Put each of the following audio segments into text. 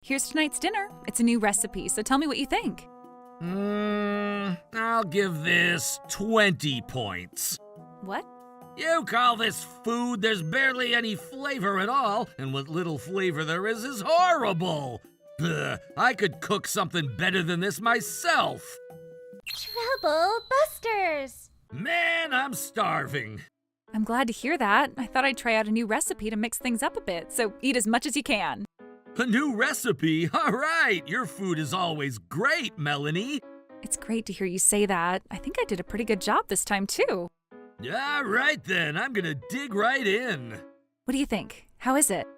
Here's tonight's dinner. It's a new recipe, so tell me what you think. I'll give this 20 points. What? You call this food? There's barely any flavor at all, and what little flavor there is horrible. Ugh, I could cook something better than this myself. Trouble Busters! Man, I'm starving. I'm glad to hear that. I thought I'd try out a new recipe to mix things up a bit, so eat as much as you can. A new recipe? All right, your food is always great, Melanie. It's great to hear you say that. I think I did a pretty good job this time, too. All right then, I'm gonna dig right in. What do you think? How is it?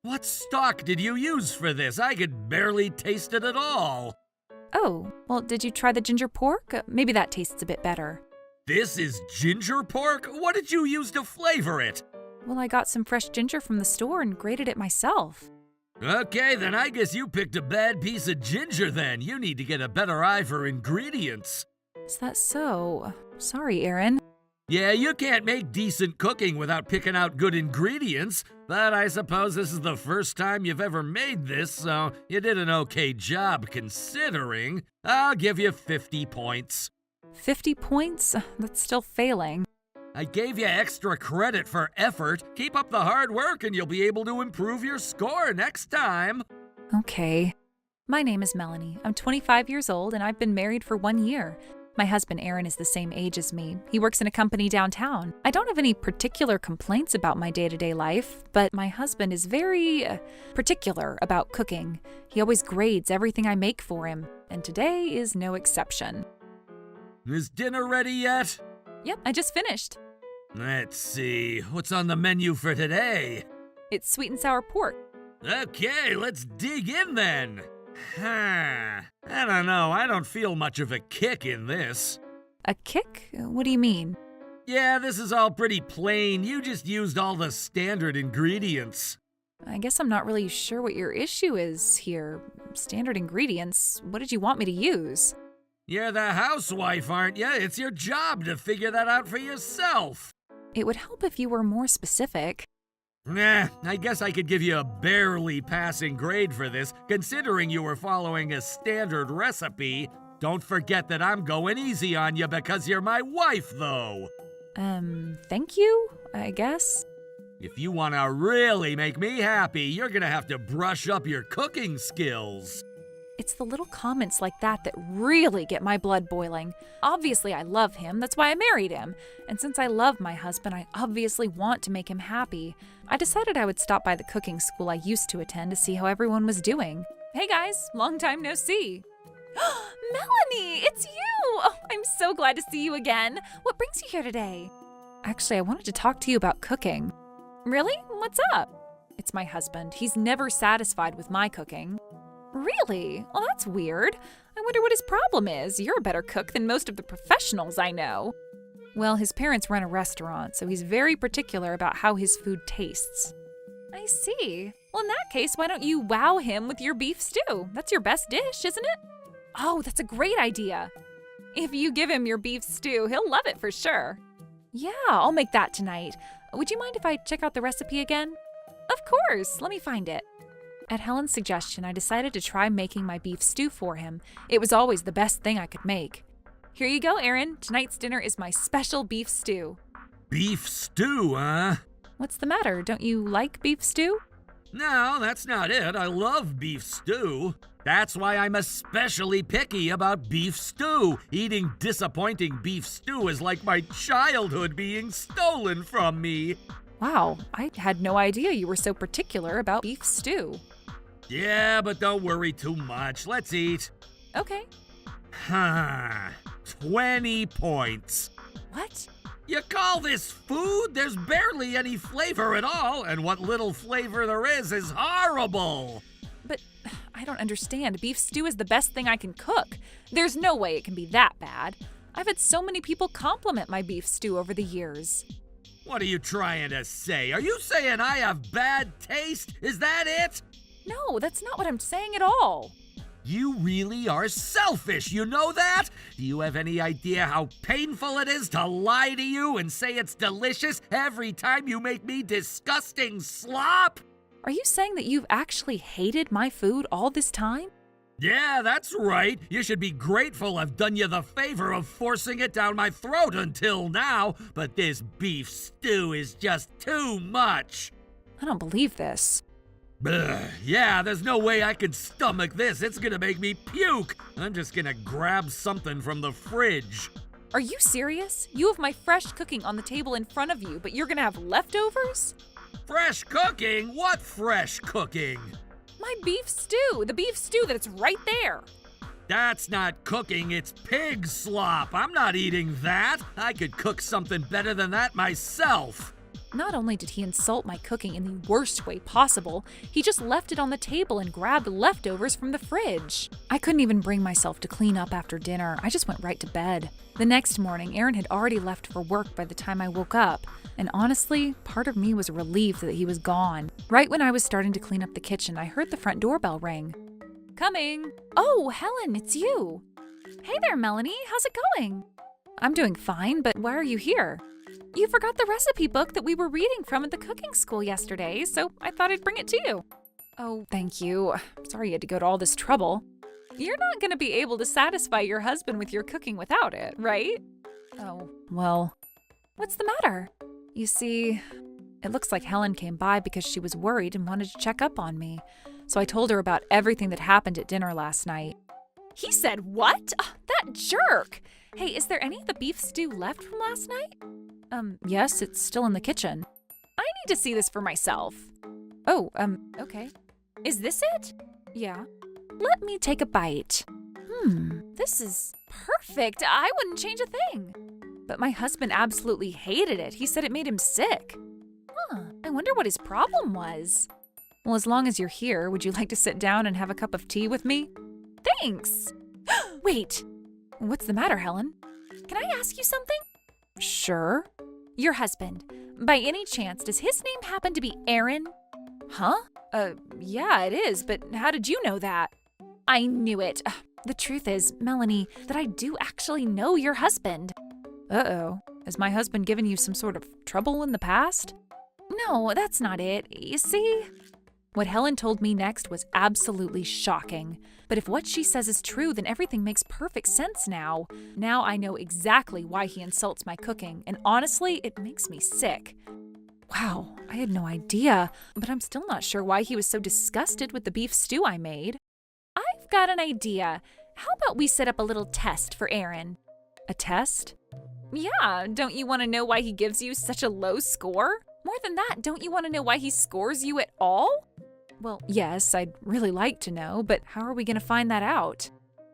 What stock did you use for this? I could barely taste it at all. Oh, well, did you try the ginger pork? Maybe that tastes a bit better. This is ginger pork? What did you use to flavor it? Well, I got some fresh ginger from the store and grated it myself. Okay, then I guess you picked a bad piece of ginger then. You need to get a better eye for ingredients. Is that so? Sorry, Aaron. Yeah, you can't make decent cooking without picking out good ingredients, but I suppose this is the first time you've ever made this, so you did an okay job considering. I'll give you 50 points. 50 points? That's still failing. I gave you extra credit for effort. Keep up the hard work and you'll be able to improve your score next time. Okay. My name is Melanie. I'm 25 years old and I've been married for 1 year. My husband Aaron is the same age as me. He works in a company downtown. I don't have any particular complaints about my day-to-day life, but my husband is very particular about cooking. He always grades everything I make for him, and today is no exception. Is dinner ready yet? Yep, I just finished. Let's see, what's on the menu for today? It's sweet and sour pork. Okay, let's dig in then. I don't know, I don't feel much of a kick in this. A kick? What do you mean? Yeah, this is all pretty plain. You just used all the standard ingredients. I guess I'm not really sure what your issue is here. Standard ingredients? What did you want me to use? You're the housewife, aren't you? It's your job to figure that out for yourself. It would help if you were more specific. Nah, I guess I could give you a barely passing grade for this, considering you were following a standard recipe. Don't forget that I'm going easy on you because you're my wife, though. Thank you, I guess. If you want to really make me happy, you're gonna have to brush up your cooking skills. It's the little comments like that that really get my blood boiling. Obviously, I love him. That's why I married him. And since I love my husband, I obviously want to make him happy. I decided I would stop by the cooking school I used to attend to see how everyone was doing. Hey guys, long time no see. Melanie, it's you! Oh, I'm so glad to see you again. What brings you here today? Actually, I wanted to talk to you about cooking. Really? What's up? It's my husband. He's never satisfied with my cooking. Really? Well, that's weird. I wonder what his problem is. You're a better cook than most of the professionals I know. Well, his parents run a restaurant, so he's very particular about how his food tastes. I see. Well, in that case, why don't you wow him with your beef stew? That's your best dish, isn't it? Oh, that's a great idea. If you give him your beef stew, he'll love it for sure. Yeah, I'll make that tonight. Would you mind if I check out the recipe again? Of course. Let me find it. At Helen's suggestion, I decided to try making my beef stew for him. It was always the best thing I could make. Here you go, Aaron. Tonight's dinner is my special beef stew. Beef stew, huh? What's the matter? Don't you like beef stew? No, that's not it. I love beef stew. That's why I'm especially picky about beef stew. Eating disappointing beef stew is like my childhood being stolen from me. Wow, I had no idea you were so particular about beef stew. Yeah, but don't worry too much. Let's eat. Okay. 20 points. What? You call this food? There's barely any flavor at all, and what little flavor there is horrible. But I don't understand. Beef stew is the best thing I can cook. There's no way it can be that bad. I've had so many people compliment my beef stew over the years. What are you trying to say? Are you saying I have bad taste? Is that it? No, that's not what I'm saying at all. You really are selfish, you know that? Do you have any idea how painful it is to lie to you and say it's delicious every time you make me disgusting slop? Are you saying that you've actually hated my food all this time? Yeah, that's right. You should be grateful I've done you the favor of forcing it down my throat until now, but this beef stew is just too much. I don't believe this. Yeah, there's no way I could stomach this. It's gonna make me puke. I'm just gonna grab something from the fridge. Are you serious? You have my fresh cooking on the table in front of you, but you're gonna have leftovers? Fresh cooking? What fresh cooking? My beef stew, the beef stew that's right there. That's not cooking, it's pig slop. I'm not eating that. I could cook something better than that myself. Not only did he insult my cooking in the worst way possible, he just left it on the table and grabbed leftovers from the fridge. I couldn't even bring myself to clean up after dinner. I just went right to bed. The next morning, Aaron had already left for work by the time I woke up, and honestly, part of me was relieved that he was gone. Right when I was starting to clean up the kitchen, I heard the front doorbell ring. Coming! Oh, Helen, it's you! Hey there, Melanie, how's it going? I'm doing fine, but why are you here? You forgot the recipe book that we were reading from at the cooking school yesterday, so I thought I'd bring it to you. Oh, thank you. Sorry you had to go to all this trouble. You're not going to be able to satisfy your husband with your cooking without it, right? Oh, well, what's the matter? You see, it looks like Helen came by because she was worried and wanted to check up on me. So I told her about everything that happened at dinner last night. He said what? That jerk! Hey, is there any of the beef stew left from last night? Yes, it's still in the kitchen. I need to see this for myself. Oh, okay. Is this it? Yeah. Let me take a bite. This is perfect. I wouldn't change a thing. But my husband absolutely hated it. He said it made him sick. I wonder what his problem was. Well, as long as you're here, would you like to sit down and have a cup of tea with me? Thanks. Wait. What's the matter, Helen? Can I ask you something? Sure. Your husband, by any chance, does his name happen to be Aaron? Huh? Yeah, it is, but how did you know that? I knew it. The truth is, Melanie, that I do actually know your husband. Uh-oh. Has my husband given you some sort of trouble in the past? No, that's not it. You see? What Helen told me next was absolutely shocking. But if what she says is true, then everything makes perfect sense now. Now I know exactly why he insults my cooking, and honestly, it makes me sick. Wow, I had no idea, but I'm still not sure why he was so disgusted with the beef stew I made. I've got an idea. How about we set up a little test for Aaron? A test? Yeah, don't you want to know why he gives you such a low score? More than that, don't you want to know why he scores you at all? Well, yes, I'd really like to know, but how are we going to find that out?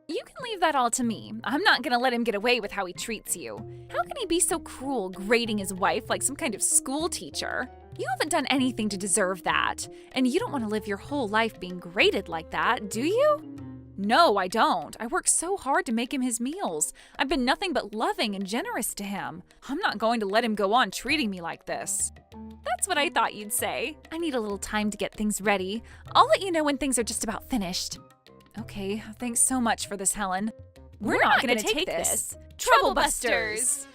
You can leave that all to me. I'm not going to let him get away with how he treats you. How can he be so cruel, grading his wife like some kind of school teacher? You haven't done anything to deserve that, and you don't want to live your whole life being graded like that, do you? No, I don't. I work so hard to make him his meals. I've been nothing but loving and generous to him. I'm not going to let him go on treating me like this. That's what I thought you'd say. I need a little time to get things ready. I'll let you know when things are just about finished. Okay, thanks so much for this, Helen. We're not going to take this. Troublebusters!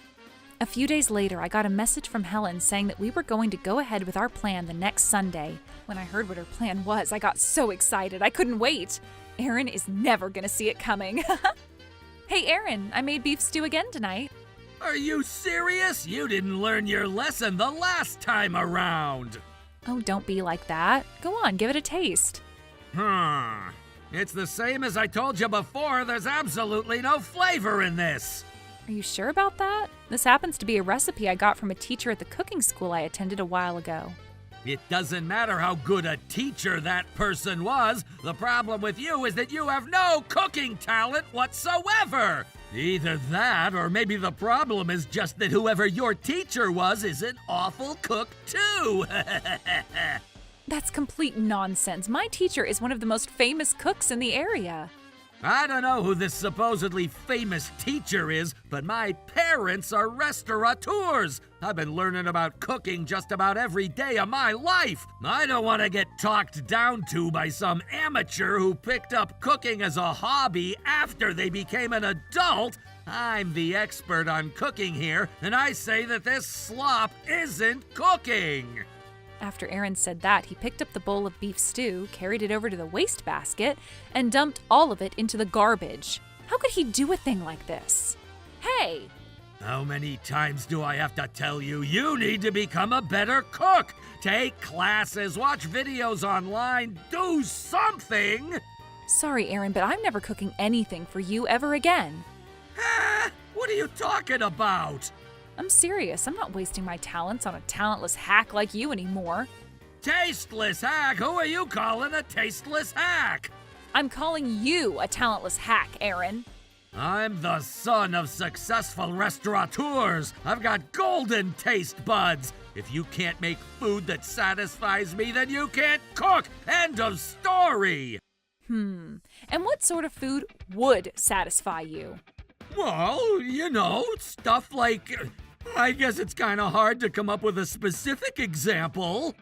A few days later, I got a message from Helen saying that we were going to go ahead with our plan the next Sunday. When I heard what her plan was, I got so excited. I couldn't wait. Aaron is never going to see it coming. Hey, Aaron, I made beef stew again tonight. Are you serious? You didn't learn your lesson the last time around. Oh, don't be like that. Go on, give it a taste. It's the same as I told you before. There's absolutely no flavor in this. Are you sure about that? This happens to be a recipe I got from a teacher at the cooking school I attended a while ago. It doesn't matter how good a teacher that person was. The problem with you is that you have no cooking talent whatsoever. Either that, or maybe the problem is just that whoever your teacher was is an awful cook too. That's complete nonsense. My teacher is one of the most famous cooks in the area. I don't know who this supposedly famous teacher is, but my parents are restaurateurs. I've been learning about cooking just about every day of my life. I don't want to get talked down to by some amateur who picked up cooking as a hobby after they became an adult. I'm the expert on cooking here, and I say that this slop isn't cooking. After Aaron said that, he picked up the bowl of beef stew, carried it over to the wastebasket, and dumped all of it into the garbage. How could he do a thing like this? Hey! How many times do I have to tell you, you need to become a better cook? Take classes, watch videos online, do something! Sorry, Aaron, but I'm never cooking anything for you ever again. What are you talking about? I'm serious. I'm not wasting my talents on a talentless hack like you anymore. Tasteless hack? Who are you calling a tasteless hack? I'm calling you a talentless hack, Aaron. I'm the son of successful restaurateurs. I've got golden taste buds. If you can't make food that satisfies me, then you can't cook. End of story. And what sort of food would satisfy you? Well, stuff like... I guess it's kind of hard to come up with a specific example.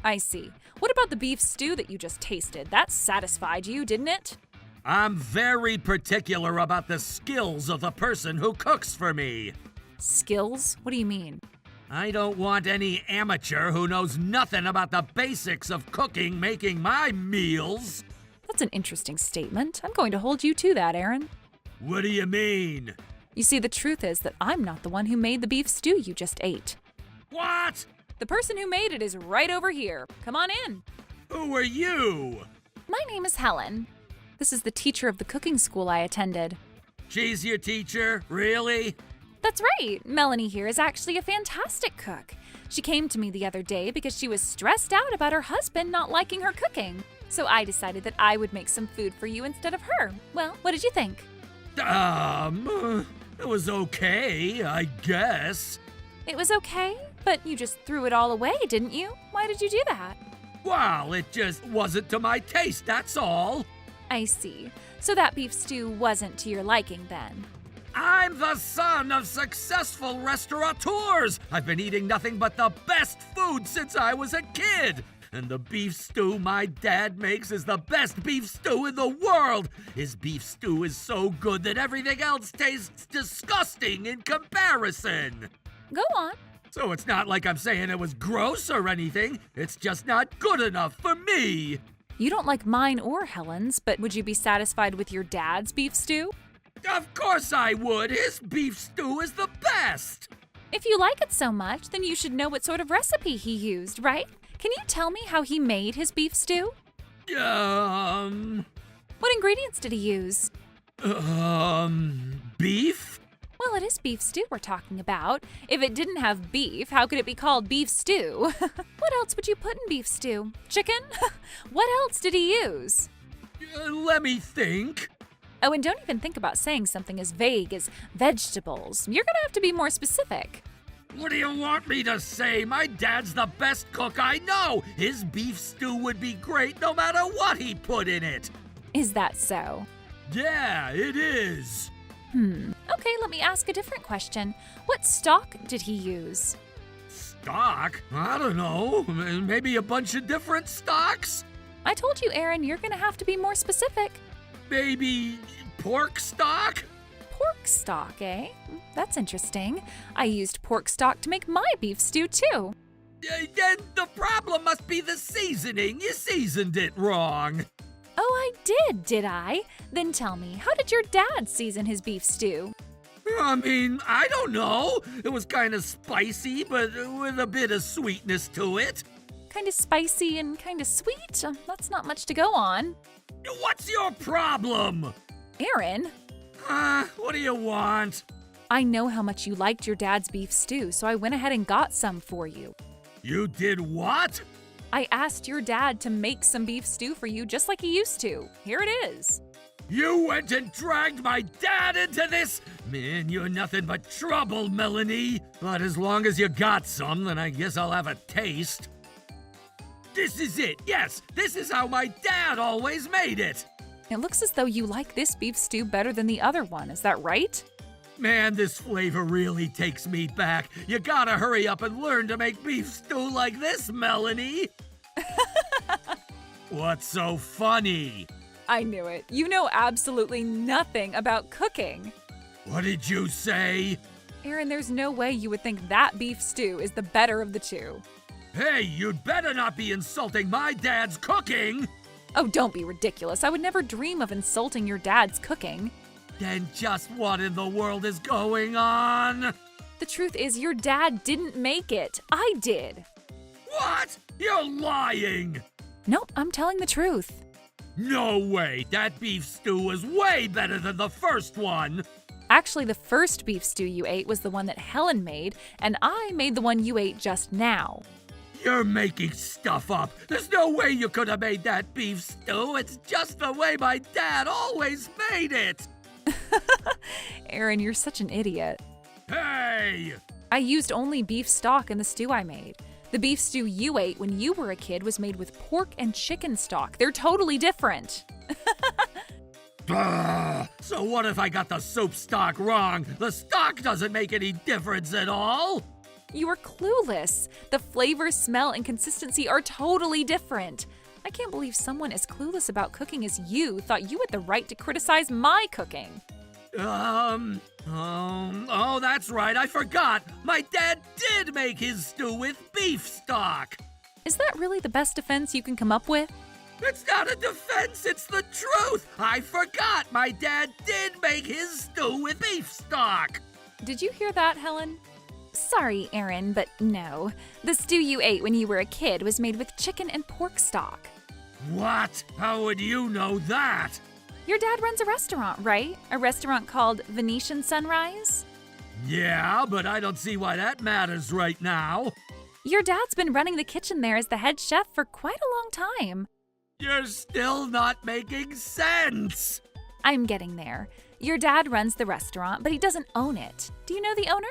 I see. What about the beef stew that you just tasted? That satisfied you, didn't it? I'm very particular about the skills of the person who cooks for me. Skills? What do you mean? I don't want any amateur who knows nothing about the basics of cooking making my meals. That's an interesting statement. I'm going to hold you to that, Aaron. What do you mean? You see, the truth is that I'm not the one who made the beef stew you just ate. What? The person who made it is right over here. Come on in. Who are you? My name is Helen. This is the teacher of the cooking school I attended. She's your teacher? Really? That's right. Melanie here is actually a fantastic cook. She came to me the other day because she was stressed out about her husband not liking her cooking. So I decided that I would make some food for you instead of her. Well, what did you think? It was okay, I guess. It was okay, but you just threw it all away, didn't you? Why did you do that? Well, it just wasn't to my taste, that's all. I see. So that beef stew wasn't to your liking then? I'm the son of successful restaurateurs. I've been eating nothing but the best food since I was a kid. And the beef stew my dad makes is the best beef stew in the world. His beef stew is so good that everything else tastes disgusting in comparison. Go on. So it's not like I'm saying it was gross or anything. It's just not good enough for me. You don't like mine or Helen's, but would you be satisfied with your dad's beef stew? Of course I would. His beef stew is the best. If you like it so much, then you should know what sort of recipe he used, right? Can you tell me how he made his beef stew? What ingredients did he use? Beef? Well, it is beef stew we're talking about. If it didn't have beef, how could it be called beef stew? What else would you put in beef stew? Chicken? What else did he use? Let me think. Oh, and don't even think about saying something as vague as vegetables. You're gonna have to be more specific. What do you want me to say? My dad's the best cook I know. His beef stew would be great no matter what he put in it. Is that so? Yeah, it is. Okay, let me ask a different question. What stock did he use? Stock? I don't know. Maybe a bunch of different stocks? I told you, Aaron, you're gonna have to be more specific. Maybe pork stock? Pork stock, eh? That's interesting. I used pork stock to make my beef stew, too. Then the problem must be the seasoning. You seasoned it wrong. Oh, did I? Then tell me, how did your dad season his beef stew? I don't know. It was kind of spicy, but with a bit of sweetness to it. Kind of spicy and kind of sweet? That's not much to go on. What's your problem? Aaron? What do you want? I know how much you liked your dad's beef stew, so I went ahead and got some for you. You did what? I asked your dad to make some beef stew for you just like he used to. Here it is. You went and dragged my dad into this? Man, you're nothing but trouble, Melanie. But as long as you got some, then I guess I'll have a taste. This is it. Yes, this is how my dad always made it. It looks as though you like this beef stew better than the other one. Is that right? Man, this flavor really takes me back. You gotta hurry up and learn to make beef stew like this, Melanie. What's so funny? I knew it. You know absolutely nothing about cooking. What did you say? Aaron, there's no way you would think that beef stew is the better of the two. Hey, you'd better not be insulting my dad's cooking! Oh, don't be ridiculous. I would never dream of insulting your dad's cooking. Then just what in the world is going on? The truth is, your dad didn't make it. I did. What? You're lying! Nope, I'm telling the truth. No way! That beef stew was way better than the first one! Actually, the first beef stew you ate was the one that Helen made, and I made the one you ate just now. You're making stuff up. There's no way you could have made that beef stew. It's just the way my dad always made it. Aaron, you're such an idiot. Hey! I used only beef stock in the stew I made. The beef stew you ate when you were a kid was made with pork and chicken stock. They're totally different. So what if I got the soup stock wrong? The stock doesn't make any difference at all? You are clueless. The flavor, smell, and consistency are totally different. I can't believe someone as clueless about cooking as you thought you had the right to criticize my cooking. Oh, that's right, I forgot. My dad did make his stew with beef stock. Is that really the best defense you can come up with? It's not a defense, it's the truth. I forgot my dad did make his stew with beef stock. Did you hear that, Helen? Sorry, Aaron, but no. The stew you ate when you were a kid was made with chicken and pork stock. What? How would you know that? Your dad runs a restaurant, right? A restaurant called Venetian Sunrise? Yeah, but I don't see why that matters right now. Your dad's been running the kitchen there as the head chef for quite a long time. You're still not making sense. I'm getting there. Your dad runs the restaurant, but he doesn't own it. Do you know the owner?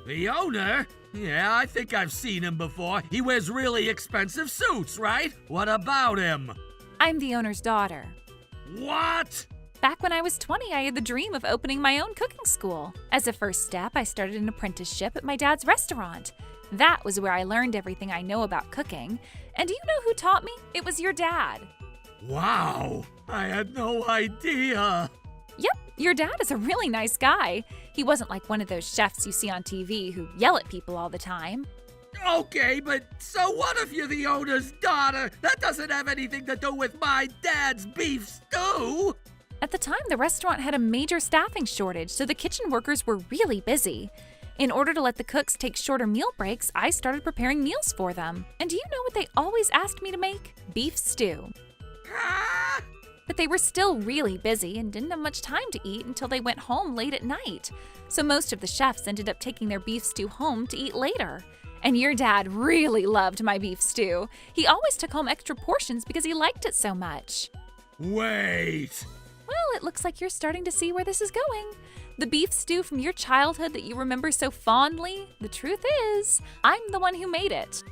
The owner? Yeah, I think I've seen him before. He wears really expensive suits, right? What about him? I'm the owner's daughter. What? Back when I was 20, I had the dream of opening my own cooking school. As a first step, I started an apprenticeship at my dad's restaurant. That was where I learned everything I know about cooking. And do you know who taught me? It was your dad. Wow, I had no idea. Yep, your dad is a really nice guy. He wasn't like one of those chefs you see on TV who yell at people all the time. Okay, but so what if you're the owner's daughter? That doesn't have anything to do with my dad's beef stew. At the time, the restaurant had a major staffing shortage, so the kitchen workers were really busy. In order to let the cooks take shorter meal breaks, I started preparing meals for them. And do you know what they always asked me to make? Beef stew. Ah! But they were still really busy and didn't have much time to eat until they went home late at night. So most of the chefs ended up taking their beef stew home to eat later. And your dad really loved my beef stew. He always took home extra portions because he liked it so much. Wait. Well, it looks like you're starting to see where this is going. The beef stew from your childhood that you remember so fondly, the truth is, I'm the one who made it.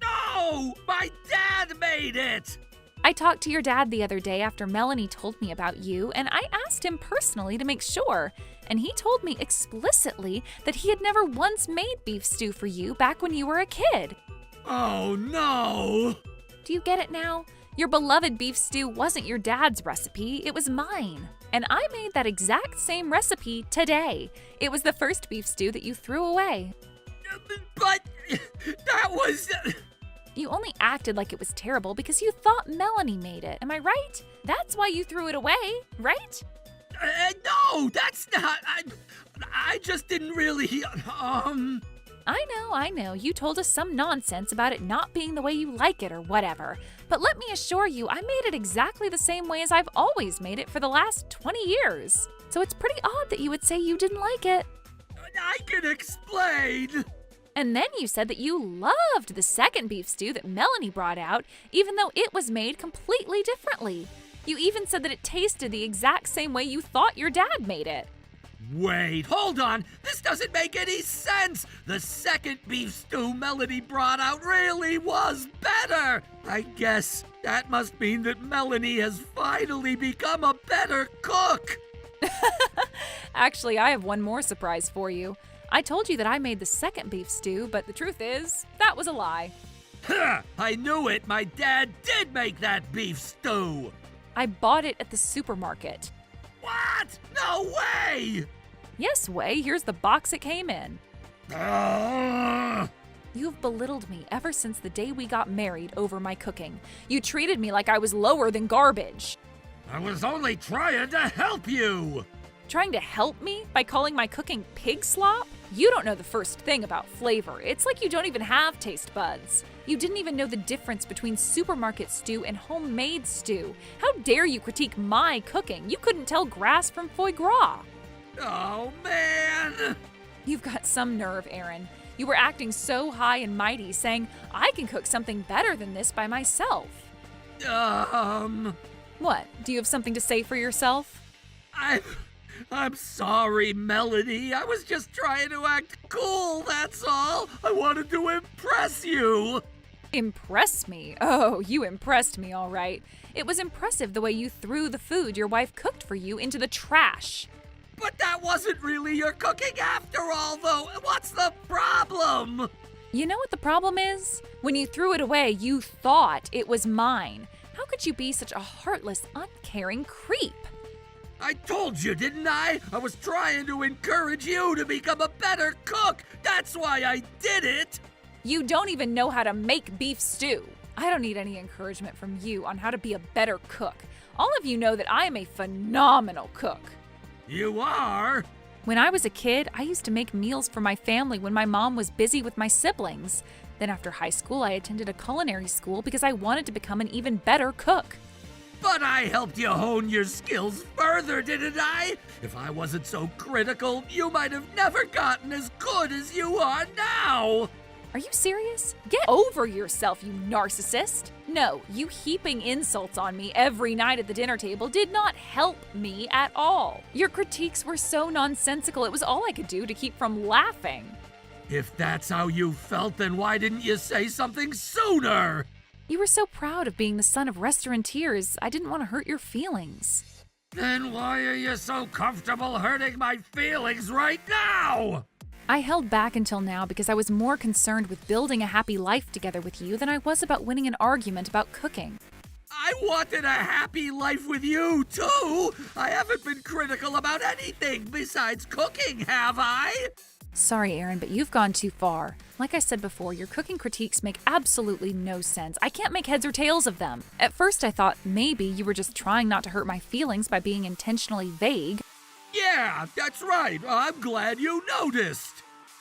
No! My dad made it! I talked to your dad the other day after Melanie told me about you, and I asked him personally to make sure. And he told me explicitly that he had never once made beef stew for you back when you were a kid. Oh no! Do you get it now? Your beloved beef stew wasn't your dad's recipe, it was mine. And I made that exact same recipe today. It was the first beef stew that you threw away. But that was... You only acted like it was terrible because you thought Melanie made it, am I right? That's why you threw it away, right? No, that's not... I just didn't really... I know, you told us some nonsense about it not being the way you like it or whatever. But let me assure you, I made it exactly the same way as I've always made it for the last 20 years. So it's pretty odd that you would say you didn't like it. I can explain. And then you said that you loved the second beef stew that Melanie brought out, even though it was made completely differently. You even said that it tasted the exact same way you thought your dad made it. Wait, hold on. This doesn't make any sense. The second beef stew Melanie brought out really was better. I guess that must mean that Melanie has finally become a better cook. Actually, I have one more surprise for you. I told you that I made the second beef stew, but the truth is, that was a lie. Huh, I knew it. My dad did make that beef stew. I bought it at the supermarket. What? No way! Yes, Way, here's the box it came in. You've belittled me ever since the day we got married over my cooking. You treated me like I was lower than garbage. I was only trying to help you! Trying to help me by calling my cooking pig slop? You don't know the first thing about flavor. It's like you don't even have taste buds. You didn't even know the difference between supermarket stew and homemade stew. How dare you critique my cooking? You couldn't tell grass from foie gras. Oh, man! You've got some nerve, Aaron. You were acting so high and mighty, saying, I can cook something better than this by myself. What? Do you have something to say for yourself? I'm sorry, Melody. I was just trying to act cool, that's all. I wanted to impress you. Impress me? Oh, you impressed me, all right. It was impressive the way you threw the food your wife cooked for you into the trash. But that wasn't really your cooking after all, though. What's the problem? You know what the problem is? When you threw it away, you thought it was mine. How could you be such a heartless, uncaring creep? I told you, didn't I? I was trying to encourage you to become a better cook. That's why I did it. You don't even know how to make beef stew. I don't need any encouragement from you on how to be a better cook. All of you know that I am a phenomenal cook. You are? When I was a kid, I used to make meals for my family when my mom was busy with my siblings. Then after high school, I attended a culinary school because I wanted to become an even better cook. But I helped you hone your skills further, didn't I? If I wasn't so critical, you might have never gotten as good as you are now. Are you serious? Get over yourself, you narcissist. No, you heaping insults on me every night at the dinner table did not help me at all. Your critiques were so nonsensical, it was all I could do to keep from laughing. If that's how you felt, then why didn't you say something sooner? You were so proud of being the son of restaurateurs, I didn't want to hurt your feelings. Then why are you so comfortable hurting my feelings right now? I held back until now because I was more concerned with building a happy life together with you than I was about winning an argument about cooking. I wanted a happy life with you, too. I haven't been critical about anything besides cooking, have I? Sorry, Aaron, but you've gone too far. Like I said before, your cooking critiques make absolutely no sense. I can't make heads or tails of them. At first, I thought maybe you were just trying not to hurt my feelings by being intentionally vague. Yeah, that's right. I'm glad you noticed.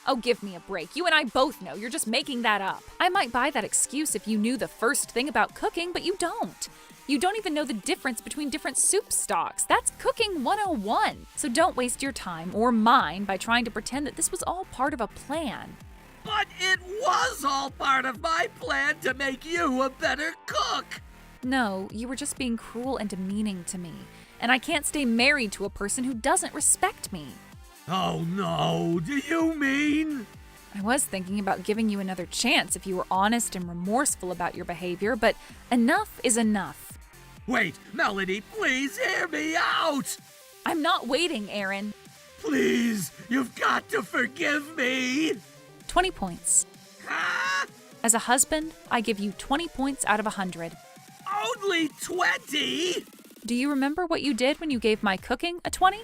Oh, give me a break. You and I both know you're just making that up. I might buy that excuse if you knew the first thing about cooking, but you don't. You don't even know the difference between different soup stocks. That's cooking 101. So don't waste your time or mine by trying to pretend that this was all part of a plan. But it was all part of my plan to make you a better cook. No, you were just being cruel and demeaning to me. And I can't stay married to a person who doesn't respect me. Oh no, do you mean? I was thinking about giving you another chance if you were honest and remorseful about your behavior, but enough is enough. Wait, Melody, please hear me out! I'm not waiting, Aaron. Please, you've got to forgive me! 20 points. Huh? As a husband, I give you 20 points out of 100. Only 20? Do you remember what you did when you gave my cooking a 20?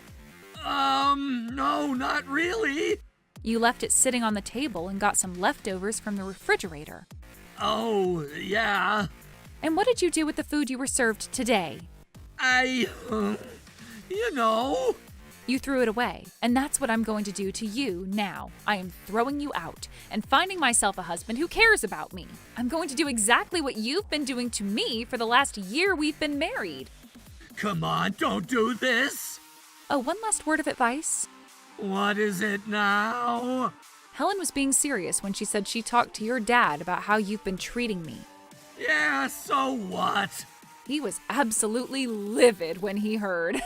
No, not really. You left it sitting on the table and got some leftovers from the refrigerator. Oh, yeah. And what did you do with the food you were served today? You know. You threw it away, and that's what I'm going to do to you now. I am throwing you out and finding myself a husband who cares about me. I'm going to do exactly what you've been doing to me for the last year we've been married. Come on, don't do this. Oh, one last word of advice. What is it now? Helen was being serious when she said she talked to your dad about how you've been treating me. Yeah, so what? He was absolutely livid when he heard.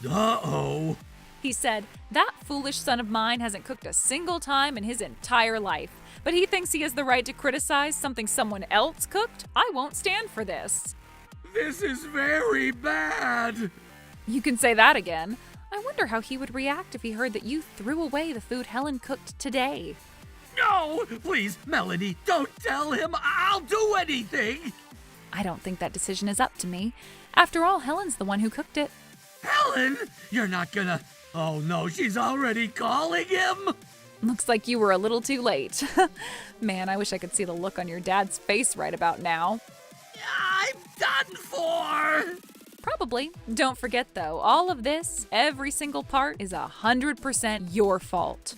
Uh-oh. He said, that foolish son of mine hasn't cooked a single time in his entire life, but he thinks he has the right to criticize something someone else cooked? I won't stand for this. This is very bad. You can say that again. I wonder how he would react if he heard that you threw away the food Helen cooked today. No, please, Melody, don't tell him. I'll do anything. I don't think that decision is up to me. After all, Helen's the one who cooked it. Helen, you're not gonna... Oh no, she's already calling him. Looks like you were a little too late. Man, I wish I could see the look on your dad's face right about now. I'm done for! Probably. Don't forget though, all of this, every single part, is 100% your fault.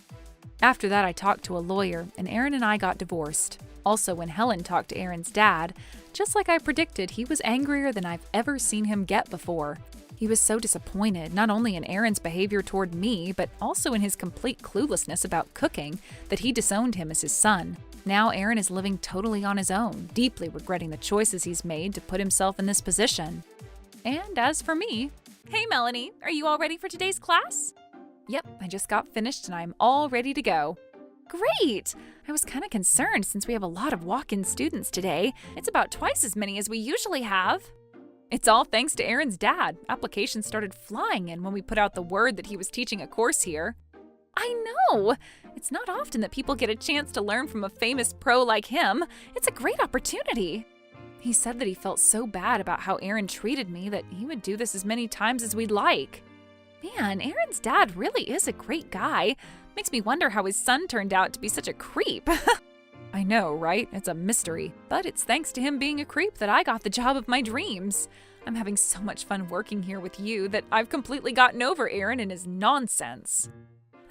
After that, I talked to a lawyer, and Aaron and I got divorced. Also, when Helen talked to Aaron's dad, just like I predicted, he was angrier than I've ever seen him get before. He was so disappointed, not only in Aaron's behavior toward me, but also in his complete cluelessness about cooking, that he disowned him as his son. Now Aaron is living totally on his own, deeply regretting the choices he's made to put himself in this position. And as for me, hey Melanie, are you all ready for today's class? Yep, I just got finished and I'm all ready to go. Great! I was kind of concerned since we have a lot of walk-in students today. It's about twice as many as we usually have. It's all thanks to Aaron's dad. Applications started flying in when we put out the word that he was teaching a course here. I know! It's not often that people get a chance to learn from a famous pro like him. It's a great opportunity. He said that he felt so bad about how Aaron treated me that he would do this as many times as we'd like. Man, Aaron's dad really is a great guy. Makes me wonder how his son turned out to be such a creep. I know, right? It's a mystery. But it's thanks to him being a creep that I got the job of my dreams. I'm having so much fun working here with you that I've completely gotten over Aaron and his nonsense.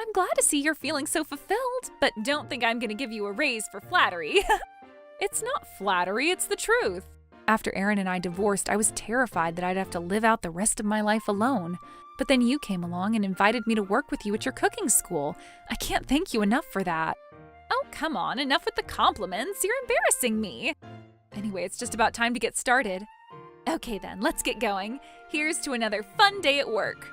I'm glad to see you're feeling so fulfilled, but don't think I'm going to give you a raise for flattery. It's not flattery, it's the truth. After Aaron and I divorced, I was terrified that I'd have to live out the rest of my life alone. But then you came along and invited me to work with you at your cooking school. I can't thank you enough for that. Oh, come on, enough with the compliments. You're embarrassing me. Anyway, it's just about time to get started. Okay then, let's get going. Here's to another fun day at work.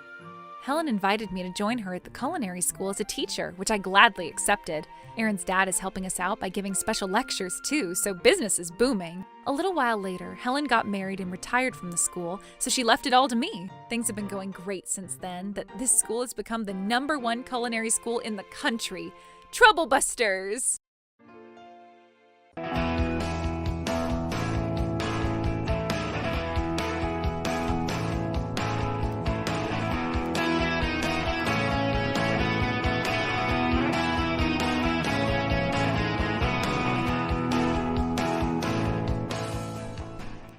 Helen invited me to join her at the culinary school as a teacher, which I gladly accepted. Aaron's dad is helping us out by giving special lectures too, so business is booming. A little while later, Helen got married and retired from the school, so she left it all to me. Things have been going great since then, that this school has become the #1 culinary school in the country. Trouble Busters!